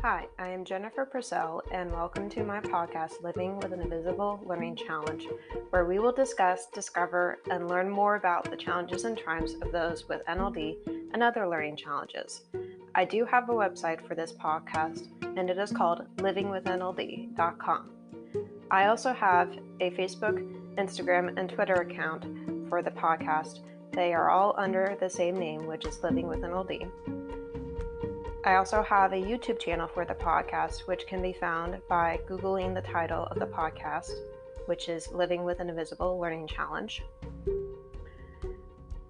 Hi, I am Jennifer Purcell, and welcome to my podcast, Living with an Invisible Learning Challenge, where we will discuss, discover, and learn more about the challenges and triumphs of those with NLD and other learning challenges. I do have a website for this podcast, and it is called livingwithnld.com. I also have a Facebook, Instagram, and Twitter account for the podcast. They are all under the same name, which is Living with NLD. I also have a YouTube channel for the podcast, which can be found by Googling the title of the podcast, which is Living with an Invisible Learning Challenge.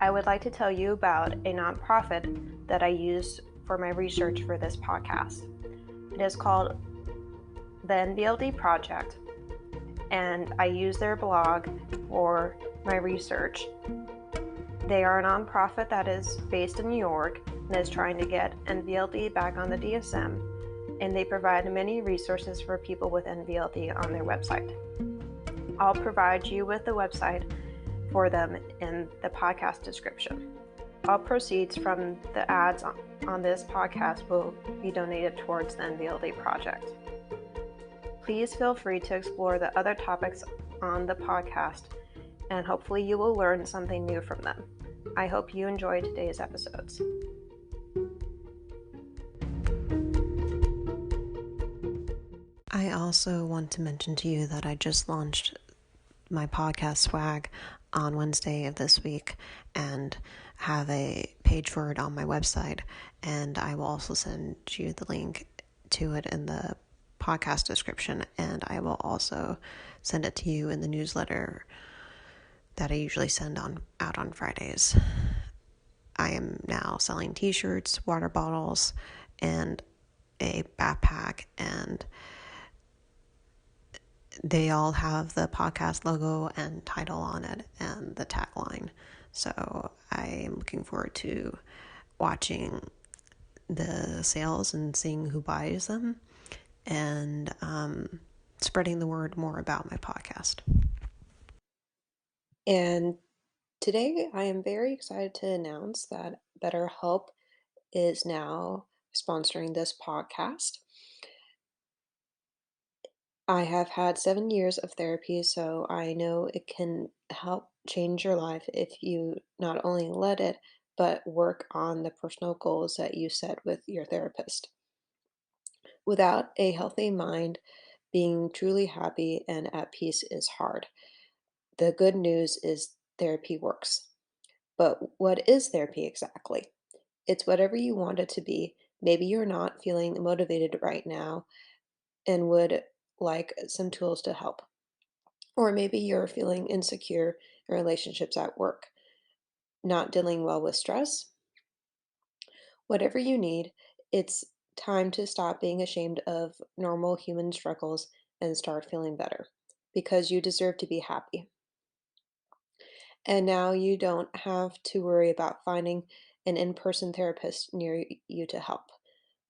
I would like to tell you about a nonprofit that I use for my research for this podcast. It is called the Nvld Project, and I use their blog for my research. They are a nonprofit that is based in New York and is trying to get NVLD back on the DSM, and they provide many resources for people with NVLD on their website. I'll provide you with the website for them in the podcast description. All proceeds from the ads on this podcast will be donated towards the NVLD Project. Please feel free to explore the other topics on the podcast, and hopefully you will learn something new from them. I hope you enjoyed today's episodes. I also want to mention to you that I just launched my podcast swag on Wednesday of this week and have a page for it on my website, and I will also send you the link to it in the podcast description, and I will also send it to you in the newsletter that I usually send out on Fridays. I am now selling t-shirts, water bottles, and a backpack, and they all have the podcast logo and title on it and the tagline. So I am looking forward to watching the sales and seeing who buys them, and spreading the word more about my podcast. And today I am very excited to announce that Betterhelp is now sponsoring this podcast. I have had 7 years of therapy, so I know it can help change your life if you not only let it, but work on the personal goals that you set with your therapist. Without a healthy mind, being truly happy and at peace is hard. The good news is therapy works. But what is therapy exactly? It's whatever you want it to be. Maybe you're not feeling motivated right now and would like some tools to help. Or maybe you're feeling insecure in relationships at work, not dealing well with stress. Whatever you need, it's time to stop being ashamed of normal human struggles and start feeling better, because you deserve to be happy. And now you don't have to worry about finding an in-person therapist near you to help.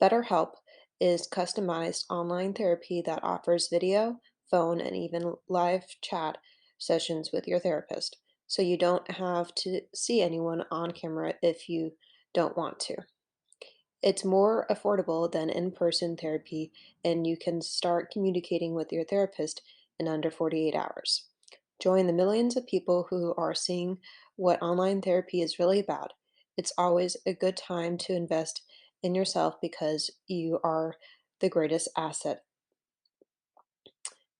BetterHelp is customized online therapy that offers video, phone, and even live chat sessions with your therapist, so you don't have to see anyone on camera if you don't want to. It's more affordable than in-person therapy, and you can start communicating with your therapist in under 48 hours. Join the millions of people who are seeing what online therapy is really about. It's always a good time to invest in yourself because you are the greatest asset.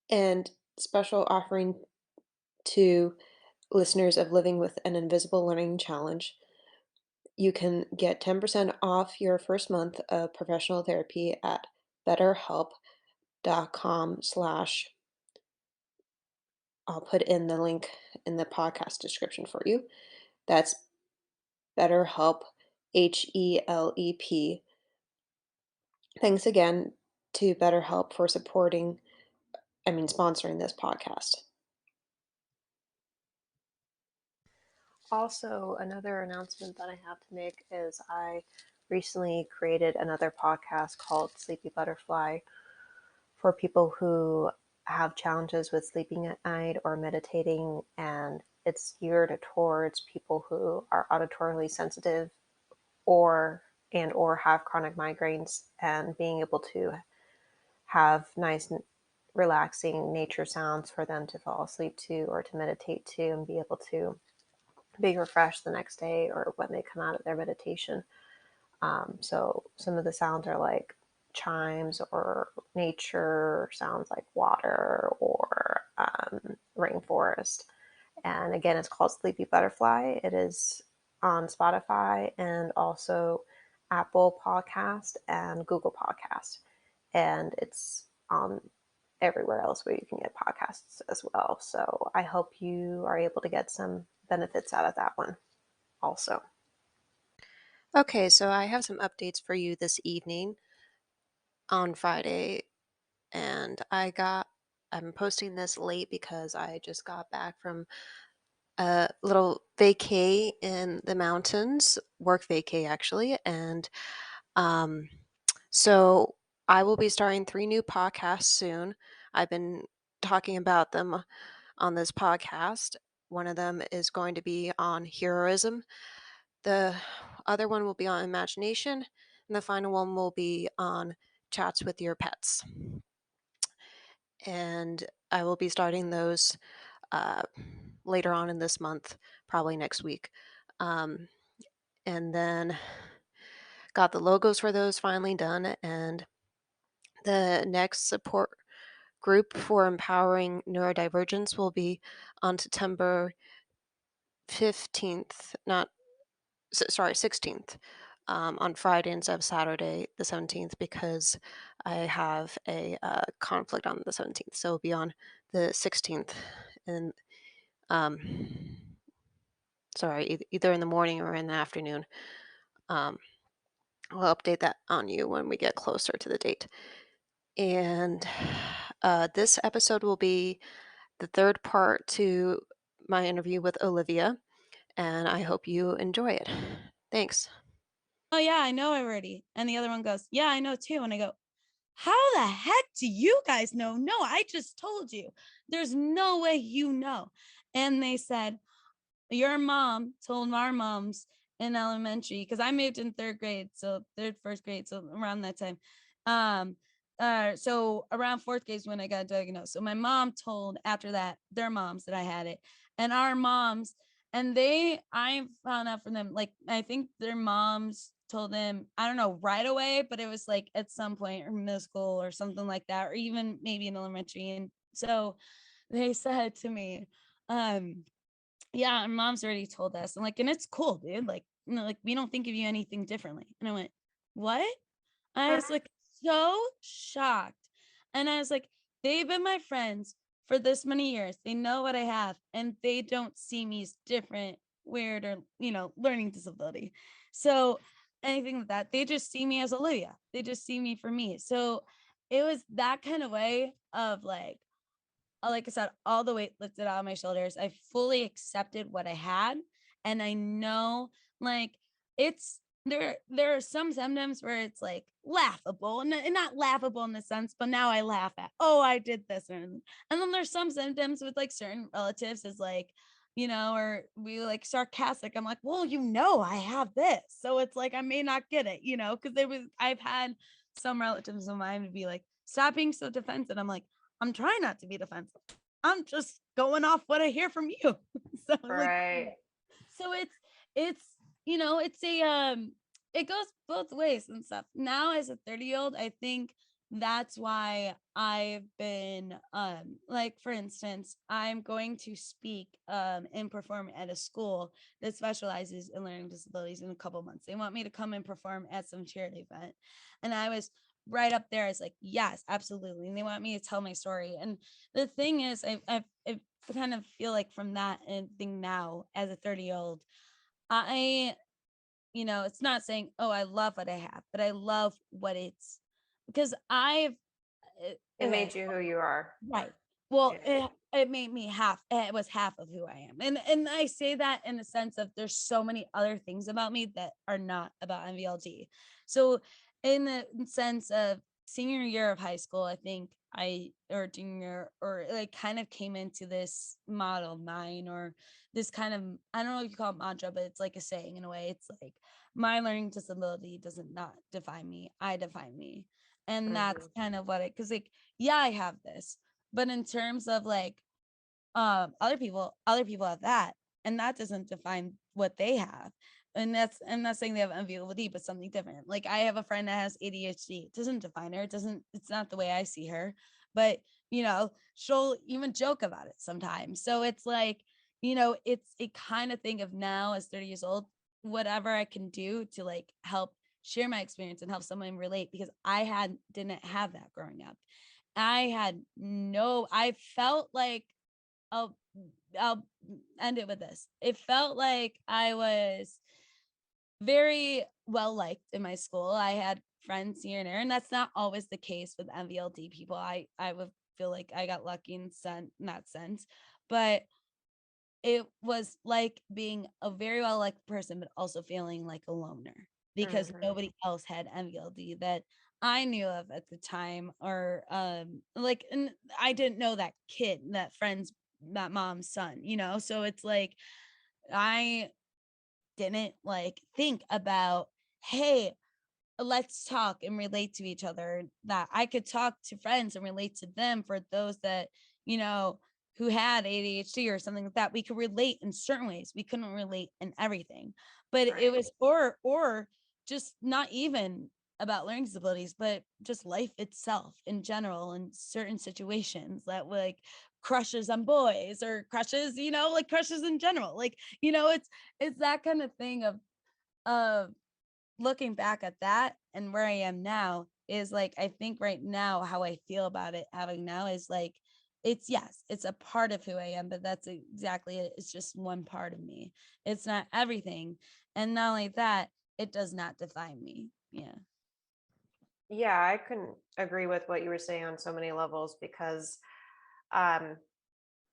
And special offering to listeners of Living with an Invisible Learning Challenge. You can get 10% off your first month of professional therapy at betterhelp.com/. I'll put in the link in the podcast description for you. That's BetterHelp, HELEP. Thanks again to BetterHelp for sponsoring this podcast. Also, another announcement that I have to make is I recently created another podcast called Sleepy Butterfly for people who have challenges with sleeping at night or meditating, and it's geared towards people who are auditorily sensitive or and or have chronic migraines, and being able to have nice, relaxing nature sounds for them to fall asleep to or to meditate to and be able to be refreshed the next day or when they come out of their meditation. So some of the sounds are like chimes or nature sounds like water or rainforest. And again, it's called Sleepy Butterfly. It is on Spotify and also Apple Podcast and Google Podcast. And it's on everywhere else where you can get podcasts as well. So I hope you are able to get some benefits out of that one also. Okay, so I have some updates for you this evening on Friday, and I'm posting this late because I just got back from a little vacay in the mountains, work vacay actually, and um, so I will be starting 3 new podcasts soon. I've been talking about them on this podcast. One of them is going to be on heroism. The other one will be on imagination, and the final one will be on chats with your pets. And I will be starting those uh, later on in this month, probably next week. Um, and then got the logos for those finally done. And the next support group for empowering neurodivergence will be on September 15th, not sorry, 16th, on Friday instead of Saturday, the 17th, because I have a conflict on the 17th. So it'll be on the 16th. And um, sorry, either in the morning or in the afternoon. Um, I'll update that on you when we get closer to the date. And this episode will be the third part to my interview with Olivia, and I hope you enjoy it. Thanks. Oh, yeah, I know already. And the other one goes, yeah, I know too. And I go, how the heck do you guys know? No, I just told you. There's no way you know. And they said, your mom told our moms in elementary, because I moved in third grade, so first grade, so around that time. So around fourth grade is when I got diagnosed. So my mom told after that their moms that I had it, and our moms, and I found out from them, like I think their moms told them, I don't know right away, but it was like at some point in middle school or something like that, or even maybe in elementary. And so they said to me, yeah, our mom's already told us. And like, and it's cool, dude. Like, like we don't think of you anything differently. And I went, what? I was like so shocked. And I was like, they've been my friends for this many years. They know what I have, and they don't see me as different, weird, or learning disability. So anything like that, they just see me as Olivia. They just see me for me. So it was that kind of way of like I said, all the weight lifted out of my shoulders. I fully accepted what I had. And I know, like, it's there are some symptoms where it's like laughable, and not laughable in the sense, but now I laugh at, oh, I did this. And then there's some symptoms with like certain relatives is like, or we like sarcastic. I'm like, well, I have this. So it's like I may not get it, because I've had some relatives of mine to be like, stop being so defensive. I'm like, I'm trying not to be defensive. I'm just going off what I hear from you. So like, Right. so it's it's a it goes both ways and stuff. Now as a 30-year-old, I think that's why I've been like, for instance, I'm going to speak and perform at a school that specializes in learning disabilities in a couple months. They want me to come and perform at some charity event. And I was right up there as like, yes, absolutely. And they want me to tell my story. And the thing is, I kind of feel like from that and thing now as a 30-year-old, I, it's not saying, oh, I love what I have, but I love what it's, because It okay, made you who you are. right. Well, Yeah. it made me it was half of who I am. And I say that in the sense of there's so many other things about me that are not about NVLD. So in the sense of senior year of high school, I think or junior or like kind of came into this model of mine, or this kind of, I don't know if you call it mantra, but it's like a saying in a way. It's like my learning disability doesn't not define me. I define me. And that's Mhm. kind of what it, because like, yeah, I have this, but in terms of like other people have that, and that doesn't define what they have. And that's, I'm not saying they have NVLD, but something different. Like I have a friend that has ADHD. It doesn't define her. It doesn't, it's not the way I see her. But she'll even joke about it sometimes. So it's like, it's a kind of thing of now as 30 years old, whatever I can do to like help share my experience and help someone relate, because didn't have that growing up. I felt like, I'll I'll end it with this. It felt like I was very well liked in my school. I had friends here and there, and that's not always the case with NVLD people. I would feel like I got lucky in that sense, but it was like being a very well liked person, but also feeling like a loner because Mhm. nobody else had NVLD that I knew of at the time, or like, and I didn't know that kid, that mom's son, so it's like I didn't like think about, hey, let's talk and relate to each other, that I could talk to friends and relate to them. For those that, you know, who had ADHD or something like that, we could relate in certain ways. We couldn't relate in everything. But it Right. was, or just not even about learning disabilities, but just life itself in general, in certain situations, that like crushes on boys, or crushes, like crushes in general. Like, it's that kind of thing of looking back at that and where I am now, is like, I think right now how I feel about it having now is like, it's, yes, it's a part of who I am, but that's exactly it. It's just one part of me. It's not everything. And not only that, it does not define me. Yeah. Yeah, I couldn't agree with what you were saying on so many levels because um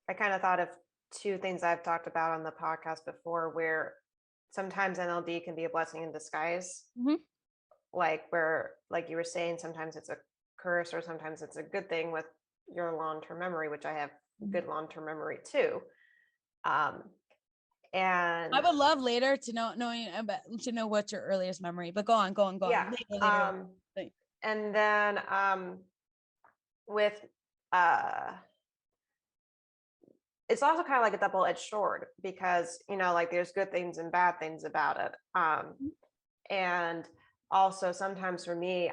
I kind of thought of two things I've talked about on the podcast before where sometimes NLD can be a blessing in disguise. Hmm. Like where, like you were saying, sometimes it's a curse or sometimes it's a good thing with your long-term memory, which I have good long-term memory too. Um, I and would love later to know what's your earliest memory, but go on. yeah, Later. Like, and then with uh it's also kind of like a double-edged sword because like there's good things and bad things about it. And also sometimes for me,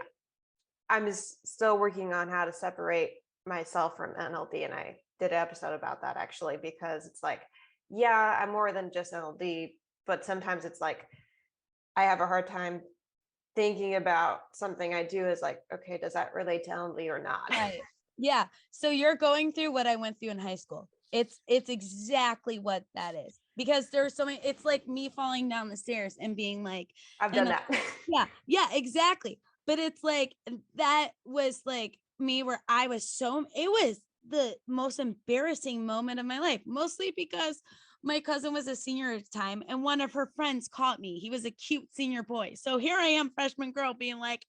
I'm still working on how to separate myself from NLD, and I did an episode about that actually because it's like, yeah, I'm more than just NLD, but sometimes it's like I have a hard time thinking about something I do as like, okay, does that relate to NLD or not? right. Yeah. So you're going through what I went through in high school. It's exactly what that is. Because there's so many, it's like me falling down the stairs and being like, I've and done then, that. yeah, yeah, exactly. But it's like that was like me, where I was it was the most embarrassing moment of my life, mostly because my cousin was a senior at the time and one of her friends caught me. He was a cute senior boy. So here I am, freshman girl, being like,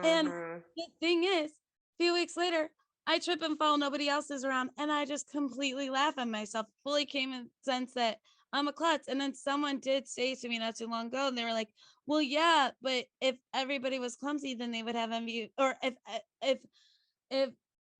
and Hmm. the thing is, a few weeks later, I trip and fall, nobody else is around, and I just completely laugh at myself. Fully came in sense that I'm a klutz. And then someone did say to me not too long ago, and they were like, "Well, yeah, but if everybody was clumsy, then they would have envy, or if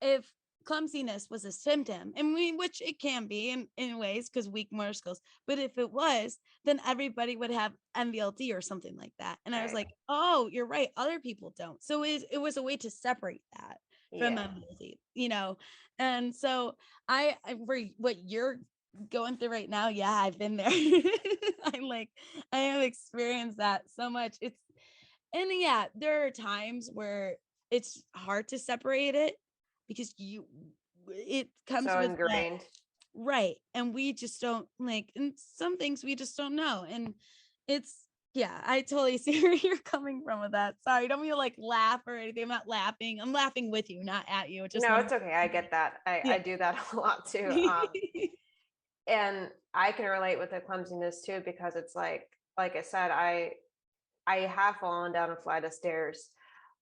if clumsiness was a symptom, and which it can be in ways, because weak motor skills, but if it was, then everybody would have NVLD or something like that." And I was Right. like, oh, you're right, other people don't. So it was a way to separate that from Yeah. NVLD, and so for what you're going through right now, yeah, I've been there. I have experienced that so much. And yeah, there are times where it's hard to separate it, because it comes So with that, ingrained. right? And we just don't like, and some things we just don't know. And it's, yeah, I totally see where you're coming from with that. Sorry, don't mean to like laugh or anything. I'm not laughing. I'm laughing with you, not at you. It just No, one. it's okay. I get that. I Yeah. do that a lot too. And I can relate with the clumsiness too because it's like I said, I have fallen down a flight of stairs,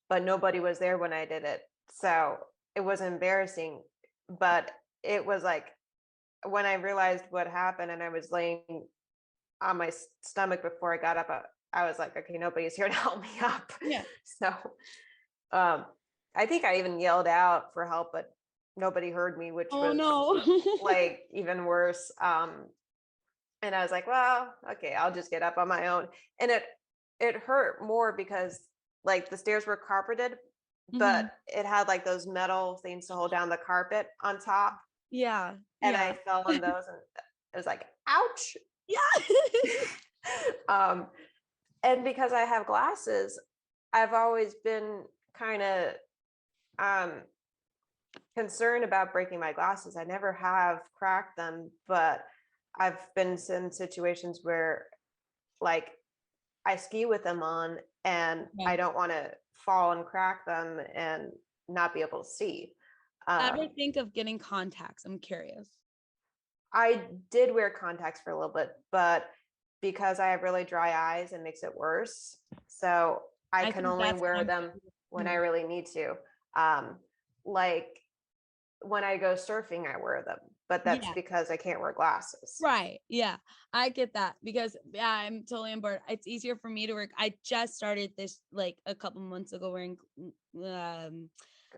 but nobody was there when I did it. So it was embarrassing, but it was like when I realized what happened and I was laying on my stomach before I got up, I was like, okay, nobody's here to help me up. Yeah. So um, I think I even yelled out for help, but nobody heard me, which Oh was no. like even worse. And I was like, well, okay, I'll just get up on my own. And it hurt more because like the stairs were carpeted, Mhm. but it had like those metal things to hold down the carpet on top. Yeah. And Yeah. I fell on those and it was like, ouch. Yeah. um, and because I have glasses, I've always been kind of um concerned about breaking my glasses. I never have cracked them, but I've been in situations where like I ski with them on and Yeah. I don't want to fall and crack them and not be able to see. Ever Um, think of getting contacts? I'm curious. I did wear contacts for a little bit, but because I have really dry eyes, it makes it worse. So I I can think only that's wear one them when I thing. really need to. Um, like when I go surfing, I wear them, but that's Yeah. because I can't wear glasses. Right. Yeah. I get that because yeah, I'm totally on board. It's easier for me to work. I just started this like a couple months ago wearing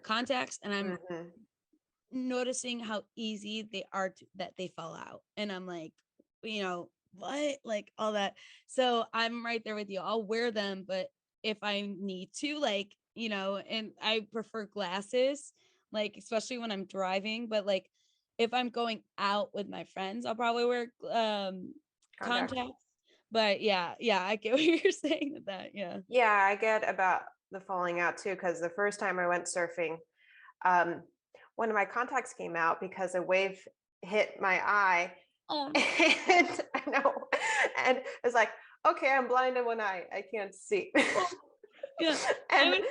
contacts, and I'm Hmm. noticing how easy they are that they fall out. And I'm like, what? Like all that. So I'm right there with you. I'll wear them, but if I need to, like, and I prefer glasses, like especially when I'm driving, but like if I'm going out with my friends, I'll probably wear Contacts. contacts. But yeah, yeah, I get what you're saying with that. Yeah. Yeah, I get about the falling out too, because the first time I went surfing, um, one of my contacts came out because a wave hit my eye. Oh no. And I know, and it's like, okay, I'm blind in one eye. I can't see. Oh, yeah. I And would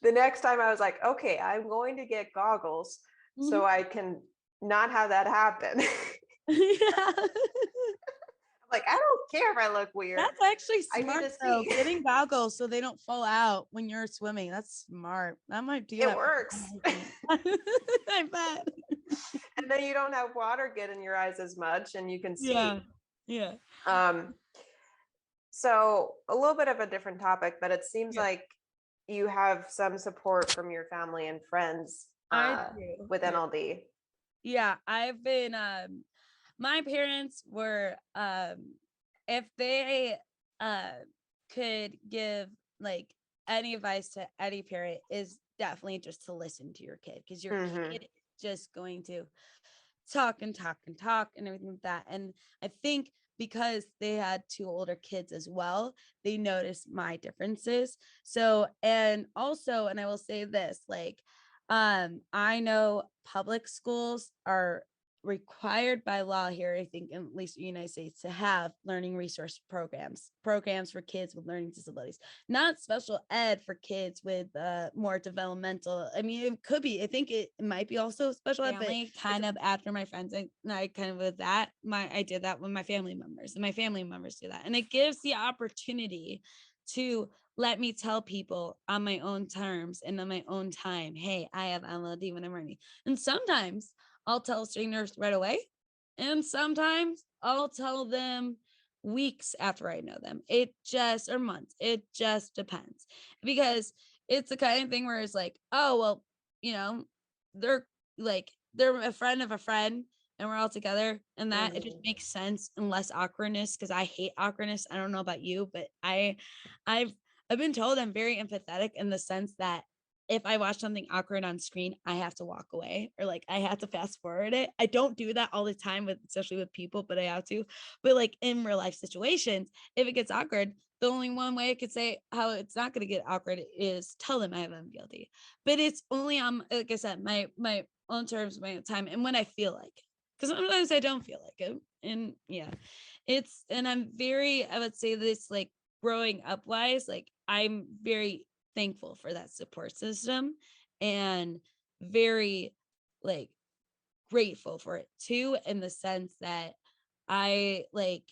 the next time I was like, okay, I'm going to get goggles so mhm. I can not have that happen. Yeah. I'm like, I don't care if I look weird. That's actually I need smart to though, see. getting goggles so they don't fall out when you're swimming. That's smart. I might do It that for works. my I bet. And then you don't have water get in your eyes as much and you can Yeah. see. Yeah. Um, so a little bit of a different topic, but it seems Yeah. like you have some support from your family and friends I do. with Yeah. NLD. Yeah. I've been my parents were if they uh could give like any advice to any parent is definitely just to listen to your kid because your Hmm. kid is just going to talk and talk and talk and everything like that. And I think because they had two older kids as well, they noticed my differences. So, and also, and I will say this, like, I know public schools are required by law here, I think, at least in the United States, to have learning resource programs for kids with learning disabilities, not special ed for kids with more developmental. I mean, it could be. I think it might be also special ed, but family kind of after my friends, I kind of with that. I did that with my family members, and my family members do that, and it gives the opportunity to let me tell people on my own terms and on my own time, hey, I have NVLD when I'm ready. And sometimes I'll tell strangers right away. And sometimes I'll tell them weeks after I know them. It just, or months. It just depends. Because it's the kind of thing where it's like, oh, well, you know, they're they're a friend of a friend and we're all together and that it just Hmm. makes sense and less awkwardness because I hate awkwardness. I don't know about you, but I've I've been told I'm very empathetic in the sense that if I watch something awkward on screen, I have to walk away or like I have to fast forward it. I don't do that all the time with especially with people, but I have to. But like in real life situations, if it gets awkward, the only one way I could say how it's not going to get awkward is tell them I have MVLD. But it's only on, like I said, my own terms, my own time, and when I feel like it. Because sometimes I don't feel like it, and yeah, and I'm very, I would say this like growing up wise, like I'm very thankful for that support system and very like grateful for it too, in the sense that I like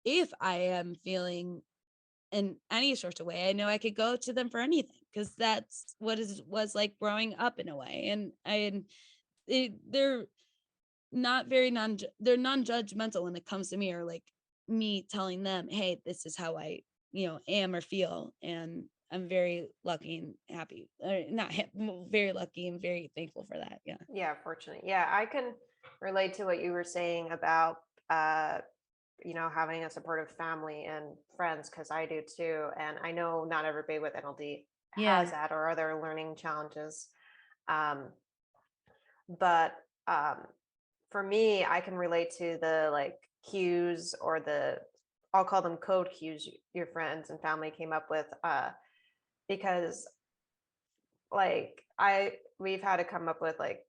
if I am feeling in any sort of way. I know I could go to them for anything because that's what is was like growing up in a way. And they're not very they're non-judgmental when it comes to me, or like me telling them, hey, this is how I, am or feel. And I'm very lucky and happy, or not very lucky and very thankful for that. Yeah. Yeah, fortunate. Yeah, I can relate to what you were saying about uh having a supportive family and friends, because I do too. And I know not everybody with NLD has Yeah. that or other learning challenges. Um, but for me, I can relate to the like cues, or I'll call them code cues your friends and family came up with, because like we've had to come up with like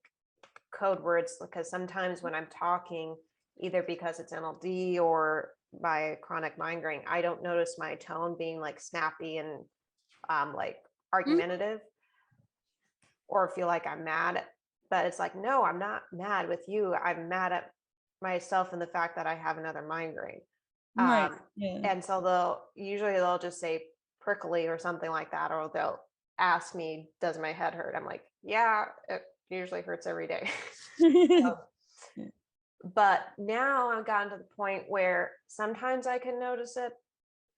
code words, because sometimes when I'm talking, either because it's NLD or my chronic migraine, I don't notice my tone being like snappy and like Mhm. argumentative, or feel like I'm mad. But it's like, no, I'm not mad with you. I'm mad at myself and the fact that I have another migraine. Right. Um, Yeah. and so they'll just say prickly or something like that, or they'll ask me, does my head hurt? I'm like, yeah, it usually hurts every day. So, Yeah. but now I've gotten to the point where sometimes I can notice it,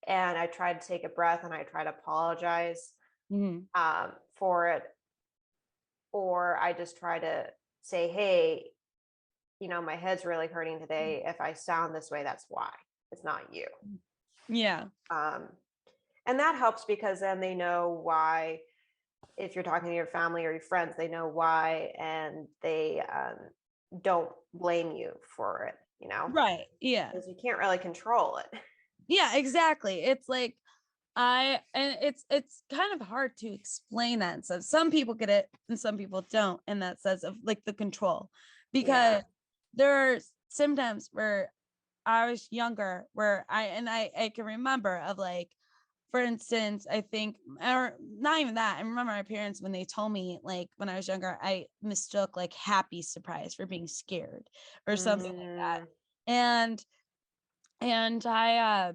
and I try to take a breath and I try to apologize Mhm. for it, or I just try to say, hey, my head's really hurting today. If I sound this way, that's why. It's not you. Yeah. Um, and that helps, because then they know why. If you're talking to your family or your friends, they know why, and they don't blame you for it, Right. Yeah. because you can't really control it. Yeah, exactly. It's like and it's kind of hard to explain that. So some people get it and some people don't in that sense of like the control. Yeah. Because there are symptoms where I was younger where I can remember of like, for instance, I think, or not even that. I remember my parents when they told me, like when I was younger, I mistook like happy surprise for being scared or something like that. Mm, And I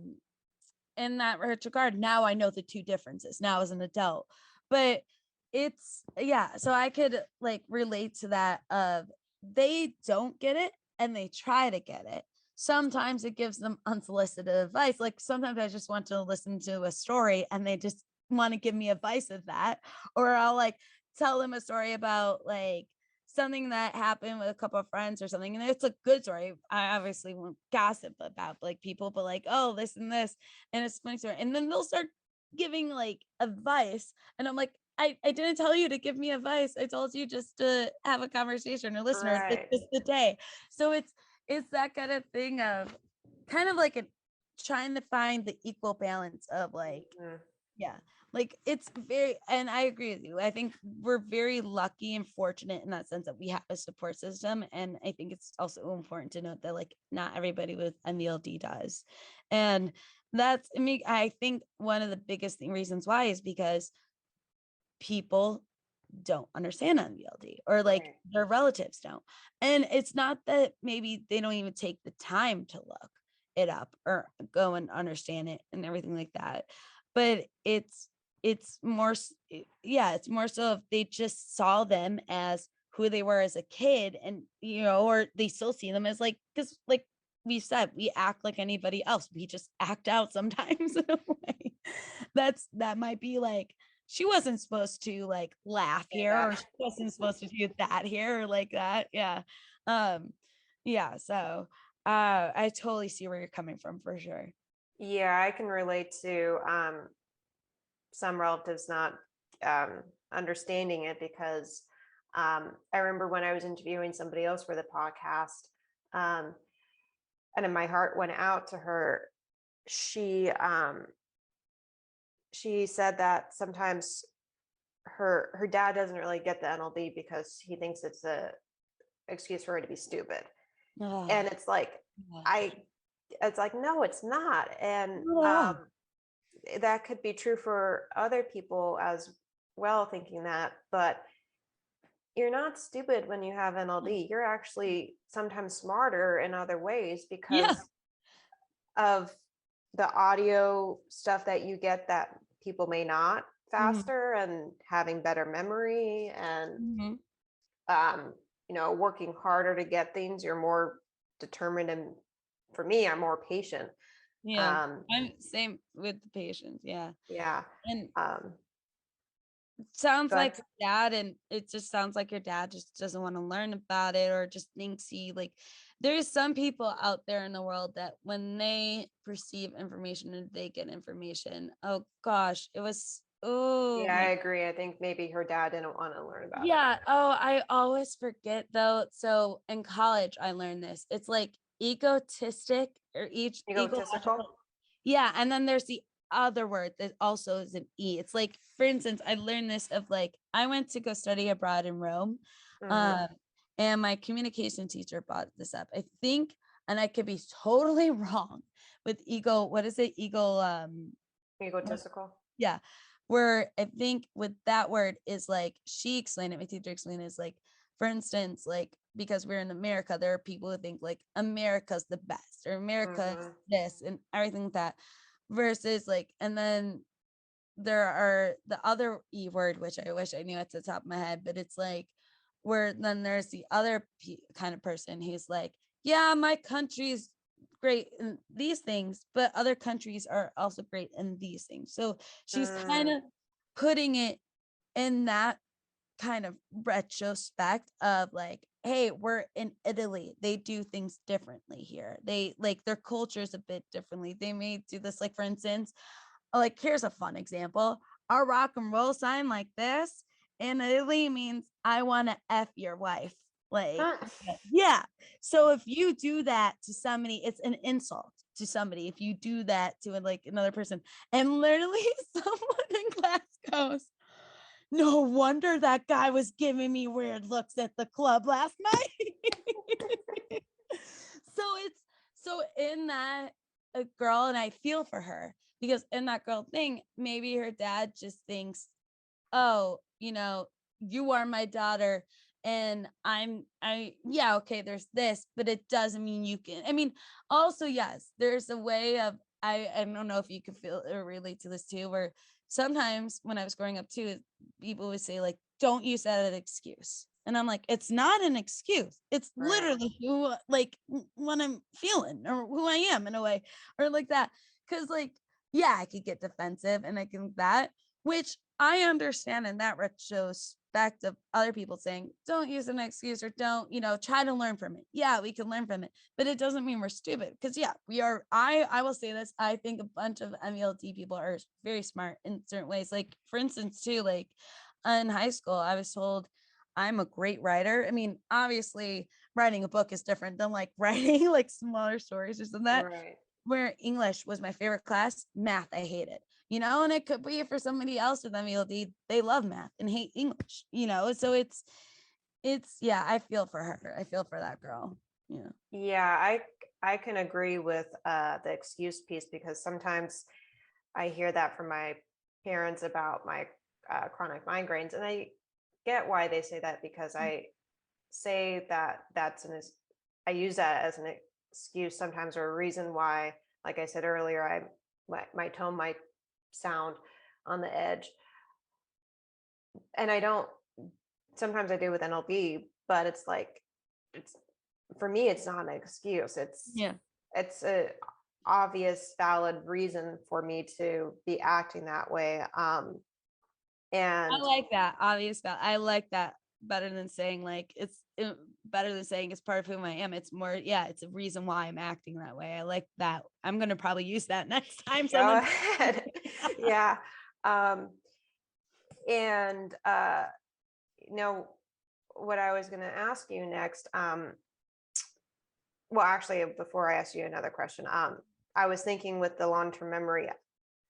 in that regard, now I know the two differences now as an adult. But it's, yeah, so I could like relate to that of they don't get it and they try to get it. Sometimes it gives them unsolicited advice. Like sometimes I just want to listen to a story and they just want to give me advice of that. Or I'll like tell them a story about like something that happened with a couple of friends or something. And it's a good story. I obviously won't gossip about like people, but like, oh, this and this, and it's a funny story. And then they'll start giving like advice. And I'm like, I didn't tell you to give me advice. I told you just to have a conversation or listen, or it's right. just the day. So it's that kind of thing of kind of like a trying to find the equal balance of like, Mhm. yeah, like it's very, and I agree with you. I think we're very lucky and fortunate in that sense that we have a support system. And I think it's also important to note that like not everybody with NVLD does. And that's, I mean, I think one of the biggest reasons why is because people don't understand NVLD, or like Right. their relatives don't. And it's not that maybe they don't even take the time to look it up or go and understand it and everything like that. But it's more yeah, it's more so if they just saw them as who they were as a kid, and or they still see them as like, because like we said, we act like anybody else. We just act out sometimes in a way. That might be like, she wasn't supposed to like laugh Say here, or that. she wasn't supposed to do that here, or like that. Yeah. Um, yeah. So I totally see where you're coming from for sure. Yeah, I can relate to some relatives not understanding it, because I remember when I was interviewing somebody else for the podcast, um, and then my heart went out to her. She said that sometimes her dad doesn't really get the NLD because he thinks it's a excuse for her to be stupid. And Oh, it's like, gosh. I it's like, no, it's not. And Not at all. that could be true for other people as well, thinking that. But you're not stupid when you have NLD. You're actually sometimes smarter in other ways Yeah. because of the audio stuff that you get that people may not Mhm, faster and having better memory and mhm. um, working harder to get things. You're more determined, and for me, I'm more patient. Yeah. Um, I'm same with the patients, yeah. yeah. And Um, sounds like but your dad, and it just sounds like your dad just doesn't wanna learn about it or just thinks he like there's some people out there in the world that when they perceive information and they get information, oh gosh, it was oh yeah, I my agree. I think maybe her dad didn't want to learn about it. yeah, oh, I always forget though. So in college, I learned this. It's like egotistic or each Egotistical. ecological. Yeah, and then there's the other word that also is an E. It's like, for instance, I learned this of like I went to go study abroad in Rome, Hmm. um, and my communication teacher brought this up. I think, and I could be totally wrong with ego. What is it? Ego. Egotistical. Yeah. Where I think with that word is like she explained it, my teacher explained it is like, for instance, like because we're in America, there are people who think like America's the best or America's Hmm. this and everything like that. Versus like, and then there are the other E word, which I wish I knew at the top of my head, but it's like where then there's the other kind of person who's like, yeah, my country's great in these things, but other countries are also great in these things. So she's kind Mm, of putting it in that kind of retrospect of like, hey, we're in Italy. They do things differently here. They like their culture's a bit differently. They may do this, like, for instance, like here's a fun example. Our rock and roll sign like this in Italy means I want to F your wife. Like, huh. yeah. So if you do that to somebody, it's an insult to somebody. If you do that to like another person, and literally someone in class goes, no wonder that guy was giving me weird looks at the club last night. So it's so in that a girl, and I feel for her because in that girl thing, maybe her dad just thinks, oh, you are my daughter and yeah, okay, there's this, but it doesn't mean you can. I mean, also, yes, there's a way of I don't know if you could feel or relate to this too, where sometimes when I was growing up too, people would say, like, don't use that as an excuse. And I'm like, it's not an excuse. It's Right. literally who like what I'm feeling or who I am in a way, or like that. Cause like, yeah, I could get defensive and I can that, which I understand in that retrospect of other people saying, don't use an excuse or don't, try to learn from it. Yeah, we can learn from it, but it doesn't mean we're stupid. Cause yeah, we are. I will say this. I think a bunch of NVLD people are very smart in certain ways. Like, for instance, too, like in high school, I was told I'm a great writer. I mean, obviously, writing a book is different than like writing like smaller stories or something that Right. where English was my favorite class, math I hated, and it could be for somebody else with MELD, they love math and hate English, so it's yeah, I feel for her. I feel for that girl. Yeah. Yeah, I can agree with the excuse piece because sometimes I hear that from my parents about my chronic migraines, and I get why they say that because I say that I use that as an excuse sometimes or a reason why, like I said earlier, my tone might sound on the edge, and I don't. Sometimes I do with NLP, but it's like it's for me, it's not an excuse. Yeah. It's a obvious, valid reason for me to be acting that way. I And like that. Obvious about I like that better than saying like better than saying it's part of who I am. It's more, yeah, it's a reason why I'm acting that way. I like that. I'm gonna probably use that next time go someone ahead. Yeah. Um, and you know what I was going to ask you next. Well, actually, before I ask you another question, I was thinking with the long-term memory.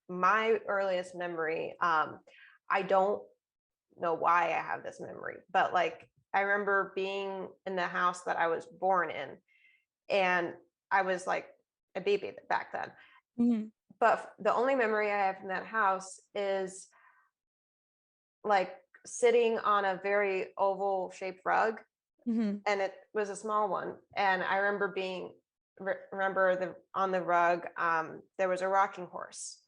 My earliest memory, I don't know why I have this memory, but like I remember being in the house that I was born in, and I was like a baby back then. Mhm, But the only memory I have from that house is like sitting on a very oval shaped rug, mhm, and it was a small one. And I remember being remember the on the rug, there was a rocking horse,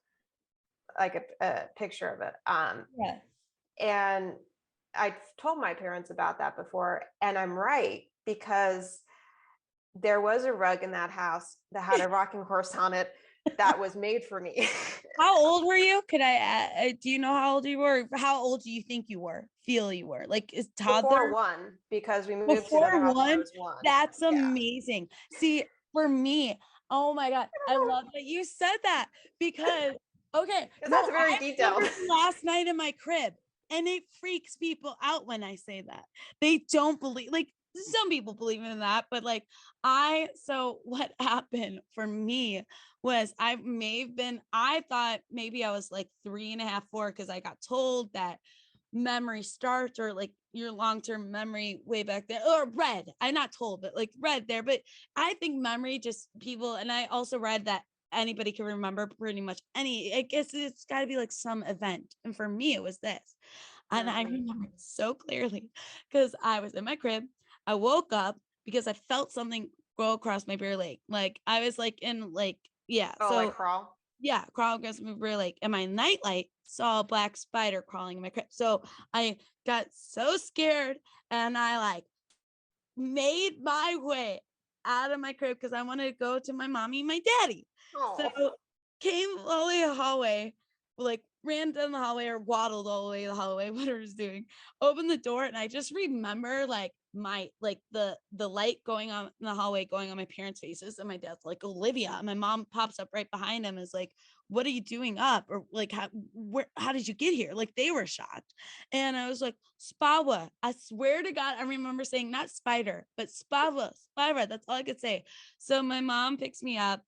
like a picture of it. Yeah. And I told my parents about that before, and I'm right because there was a rug in that house that had a rocking horse on it that was made for me. How old were you? Could do you know how old you were? How old do you think you were? Feel you were? Like, is Before toddler one, because we moved to another before house when I 1? was one. That's Yeah. amazing. See, for me, oh my God, I love that you said that because okay, Because no, that's very I detailed. remember last night in my crib, and it freaks people out when I say that. They don't believe, like, some people believe in that, but like so what happened for me was I thought maybe I was like 3.5, 4, because I got told that memory starts, or like your long-term memory way back then, or read, I'm not told, but like read there, but I think memory just people, and I also read that anybody can remember pretty much I guess it's got to be like some event, and for me it was this, and I Mhm. remember it so clearly because I was in my crib. I woke up because I felt something go across my bare leg, like I was like in like, yeah, Oh, like so crawl? yeah, crawl against my rear leg, and my nightlight saw a black spider crawling in my crib. So I got so scared, and I like made my way out of my crib because I wanted to go to my mommy and my daddy. So Oh. came all the way to the hallway, like ran down the hallway or waddled all the way to the hallway, whatever I was doing, opened the door, and I just remember like my like the light going on in the hallway going on my parents' faces, and my dad's like, Olivia, and my mom pops up right behind him, is like, what are you doing up? Or like, how did you get here? Like, they were shocked. And I was like, Spawa. I swear to God, I remember saying not spider, but Spawa, Spawa. That's all I could say. So my mom picks me up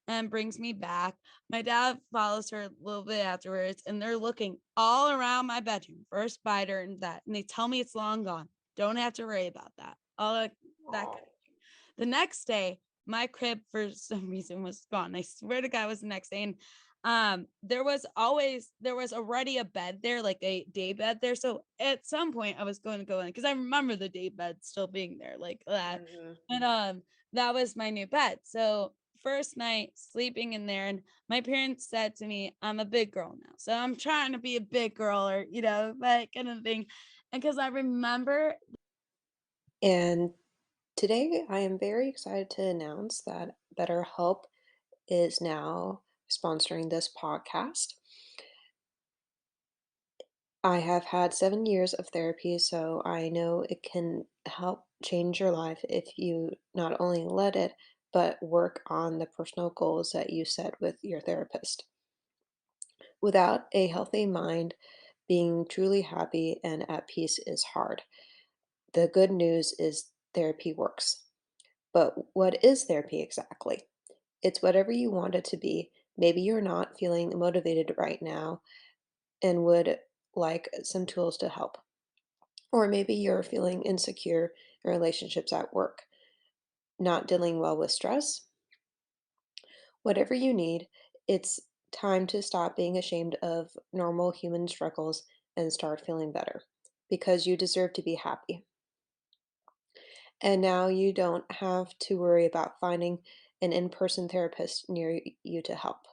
and brings me back. My dad follows her a little bit afterwards, and they're looking all around my bedroom for a spider and that. And they tell me it's long gone. Don't have to worry about that. All that kind Oh. of thing. The next day, my crib for some reason was gone. I swear to God, it was the next day. And there was already a bed there, like a day bed there, so at some point I was going to go in because I remember the day bed still being there like that. Mhm. And that was my new bed. So first night sleeping in there, and my parents said to me, I'm a big girl now, so I'm trying to be a big girl, or that kind of thing. And because I remember. And today I am very excited to announce that BetterHelp is now sponsoring this podcast. I have had 7 years of therapy, so I know it can help change your life if you not only let it, but work on the personal goals that you set with your therapist. Without a healthy mind, being truly happy and at peace is hard. The good news is therapy works. But what is therapy exactly? It's whatever you want it to be. Maybe you're not feeling motivated right now and would like some tools to help. Or maybe you're feeling insecure in relationships at work, not dealing well with stress. Whatever you need, it's time to stop being ashamed of normal human struggles and start feeling better because you deserve to be happy. And now you don't have to worry about finding an in person therapist near you to help.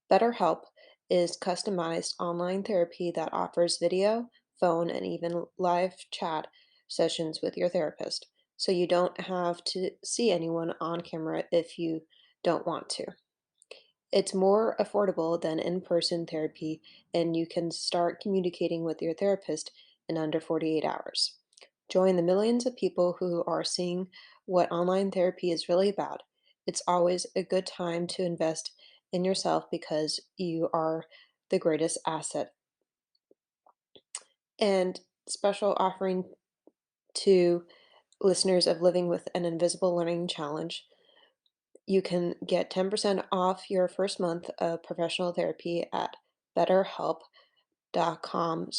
BetterHelp is customized online therapy that offers video, phone, and even live chat sessions with your therapist. So you don't have to see anyone on camera if you don't want to. It's more affordable than in person therapy, and you can start communicating with your therapist in under 48 hours. Join the millions of people who are seeing what online therapy is really about. It's always a good time to invest in yourself because you are the greatest asset. And special offering to listeners of Living with an Invisible Learning Challenge. You can get 10% off your first month of professional therapy at betterhelp.com/.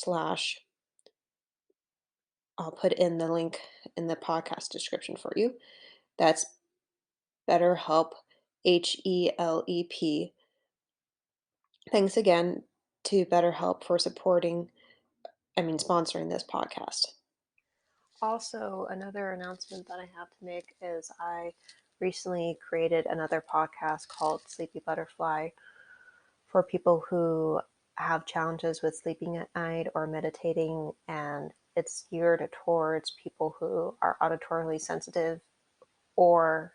I'll put in the link in the podcast description for you. That's BetterHelp, HELEP. Thanks again to BetterHelp for sponsoring this podcast. Also, another announcement that I have to make is I recently created another podcast called Sleepy Butterfly for people who have challenges with sleeping at night or meditating, and it's geared towards people who are auditorily sensitive or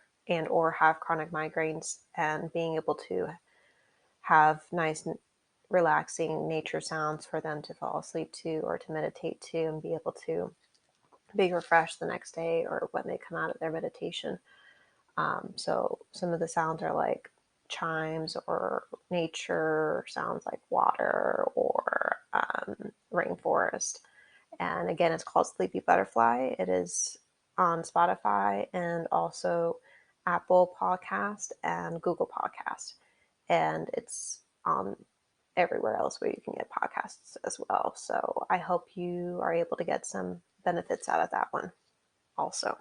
have chronic migraines, and being able to have nice relaxing nature sounds for them to fall asleep to or to meditate to and be able to be refreshed the next day or when they come out of their meditation. So some of the sounds are like chimes or nature sounds like water or rainforest. And again, it's called Sleepy Butterfly. It is on Spotify and also Apple Podcast and Google Podcast. And it's on everywhere else where you can get podcasts as well. So I hope you are able to get some benefits out of that one also.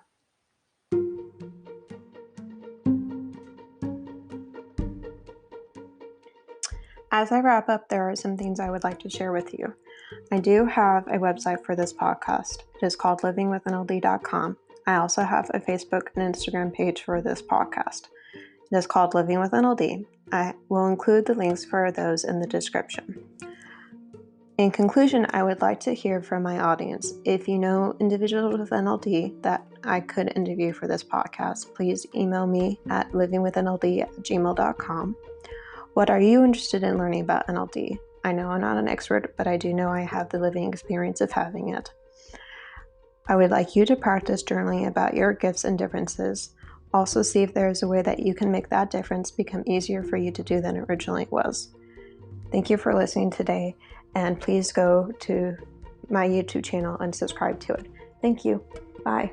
As I wrap up, there are some things I would like to share with you. I do have a website for this podcast. It is called livingwithnld.com. I also have a Facebook and Instagram page for this podcast. It is called Living with NLD. I will include the links for those in the description. In conclusion, I would like to hear from my audience. If you know individuals with NLD that I could interview for this podcast, please email me at livingwithnld@gmail.com. What are you interested in learning about NLD? I know I'm not an expert, but I do know I have the living experience of having it. I would like you to practice journaling about your gifts and differences. Also, see if there is a way that you can make that difference become easier for you to do than it originally was. Thank you for listening today, and please go to my YouTube channel and subscribe to it. Thank you. Bye.